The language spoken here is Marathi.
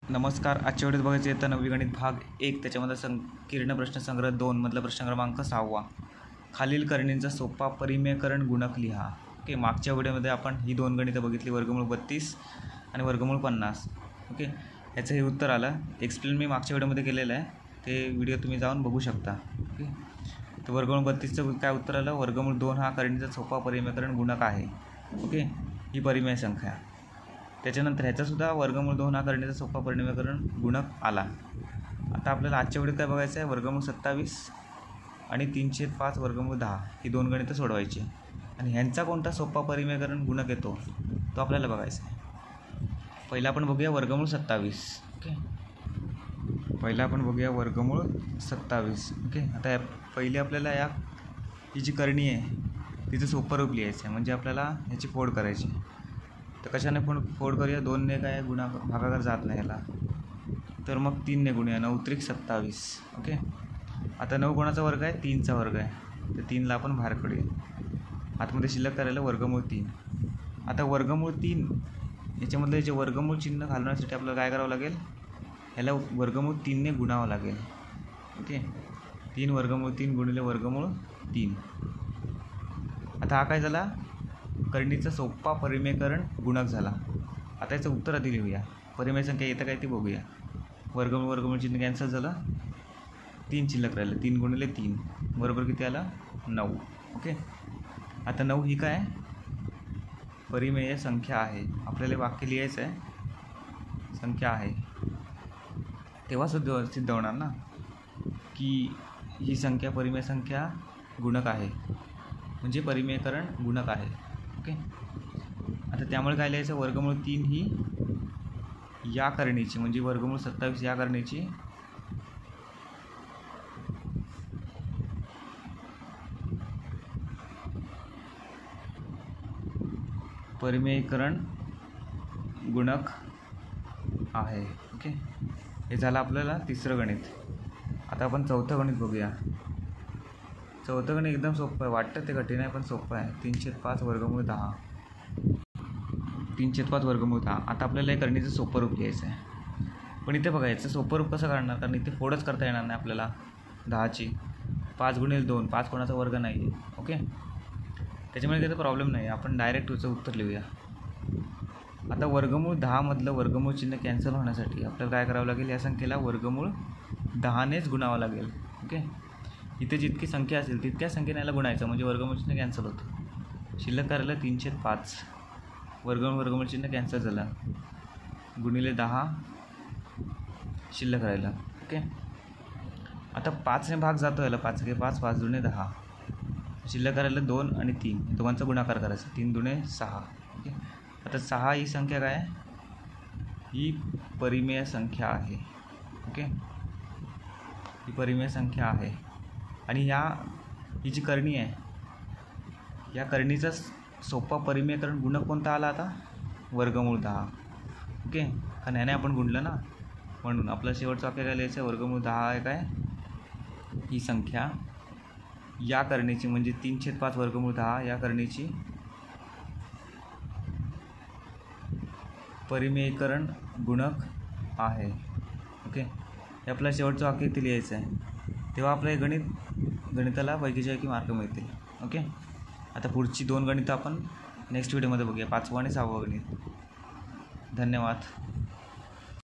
नमस्कार. आजच्या व्हिडिओत बघायचं येतं नववी गणित भाग 1 त्याच्यामध्ये संकीर्ण प्रश्नसंग्रह 2 मधला प्रश्न क्रमांक 6. खालील करणींचा सोपा परिमेयकरण गुणक लिहा. ओके, मागच्या व्हिडिओमध्ये आपण ही दोन गणितं बघितली, वर्गमूळ 32 आणि वर्गमूळ 50. ओके, याचं हे उत्तर आलं. एक्सप्लेन मी मागच्या व्हिडिओमध्ये केलेलं आहे, ते व्हिडिओ तुम्ही जाऊन बघू शकता. ओके, तर वर्गमूळ 32चं काय उत्तर आलं? वर्गमूळ 2 हा करणीचा सोपा परिमेयकरण गुणक आहे. ओके, ही परिमेय संख्या. त्याच्यानंतर ह्याचासुद्धा वर्गमूळ 2 हा करणीचा सोपा परिमेयकरण गुणक आला. आता आपल्याला आजच्या व्हिडिओत काय बघायचं आहे? वर्गमूळ 27 आणि 3/5 वर्गमूळ 10 ही दोन गणितं सोडवायची आणि ह्यांचा कोणता सोपा परिमेयकरण गुणक येतो तो आपल्याला बघायचा आहे. पहिला आपण बघूया वर्गमूळ 27. ओके, पहिला आपण बघूया वर्गमूळ 27. ओके, आता पहिले आपल्याला ही जी करणी आहे तिचं सोपं रूप लिहायचं आहे, म्हणजे आपल्याला ह्याची फोड करायची. तर कशाने पण फोड करूया? 2ने काय भागाकार जात नाही याला, तर मग 3ने गुणूया. 9 त्रिक 27. ओके, आता 9 कोणाचा वर्ग आहे? 3चा वर्ग आहे, तर 3ला आपण बाहेर काढूया. आतमध्ये शिल्लक करायला वर्गमूळ 3. आता वर्गमूळ 3 याच्यामधलं जे वर्गमूळ चिन्ह घालवण्यासाठी आपल्याला काय करावं लागेल? ह्याला वर्गमूळ 3ने गुणावं लागेल. ओके, 3 वर्गमूळ 3 गुणिले वर्गमूळ 3. आता हा काय झाला? करणीचा सोपा परिमेयकरण गुणक झाला. आता याचं उत्तर आधी लिहूया. परिमेय संख्या येतं काय ते बघूया. वर्गमूळ चिन्ह कॅन्सल झालं, 3 शिल्लक राहिलं. 3 गुणिले 3 बरोबर किती आलं? 9. ओके, आता 9 ही काय परिमेय संख्या आहे. आपल्याला वाक्य लिहायचं आहे संख्या आहे, तेव्हा सिद्ध होणार ना की ही संख्या परिमेय संख्या गुणक आहे, म्हणजे परिमेयकरण गुणक आहे. ओके, आता त्यामुळे काय लिहायचं? वर्गमूळ 3 ही या करणीची, म्हणजे वर्गमूळ 27 या करणीची परिमेयकरण गुणक आहे. ओके, हे झालं आपल्याला तिसरं गणित. आता आपण चौथं गणित बघूया. चौथं गणित एकदम सोपं आहे, वाटतं ते कठीण आहे पण सोपं आहे. 3/5 वर्गमूळ 10. 3/5 वर्गमूळ 10. आता आपल्याला हे करणीचं सोपं रूप लिहायचं आहे, पण इथे बघायचं सोपं रूप कसं काढणार, कारण इथे फोडच करता येणार नाही आपल्याला 10ची. 5 गुणिले 2, 5 कोणाचा वर्ग नाही आहे. ओके, त्याच्यामुळे काही प्रॉब्लेम नाही, आपण डायरेक्ट याचं उत्तर लिहूया. आता वर्गमूळ 10 मधलं वर्गमूळ चिन्ह कॅन्सल होण्यासाठी आपल्याला काय करावं लागेल? या संख्येला वर्गमूळ 10नेच गुणावं लागेल. ओके, इथे जितकी संख्या असेल तितक्या संख्येने याला गुणायचं, म्हणजे वर्गमूळ चिन्ह कॅन्सल होतं. शिल्लक करायला 3/5 वर्गमूळ चिन्ह कॅन्सल झालं, गुणिले 10 शिल्लक राहिलं. ओके, आता 5ने भाग जातो याला, 5 × 5 5 दुणे 10. शिल्लक करायला 2 आणि 3 दोघांचा गुणाकार करायचा, 3 दुणे 6. ओके, आता 6 ही संख्या काय आहे? ही परिमेय संख्या आहे. ओके, ही परिमेय संख्या आहे. आणि ही जी करणी आहे, या करणीचा सोपा परिमेयकरण गुणक कोणता आला आता? वर्गमूळ 10. ओके, कारण ह्याने आपण गुणलं ना, म्हणून आपलं शेवटचं वाक्य काय लिहायचं? वर्गमूळ 10 आहे काय? ही संख्या या करणीची, म्हणजे 3/5 वर्गमूळ 10 या करणीची परिमेयकरण गुणक आहे. ओके, हे आपलं शेवटचं वाक्य इथे लिहायचं आहे, तेव्हा आपलं हे गणिताला पैकीचे मार्क मिळतील. ओके, आता पुढची दोन गणितं आपण नेक्स्ट व्हिडिओमध्ये बघूया, 5वं आणि 6वं गणित. धन्यवाद.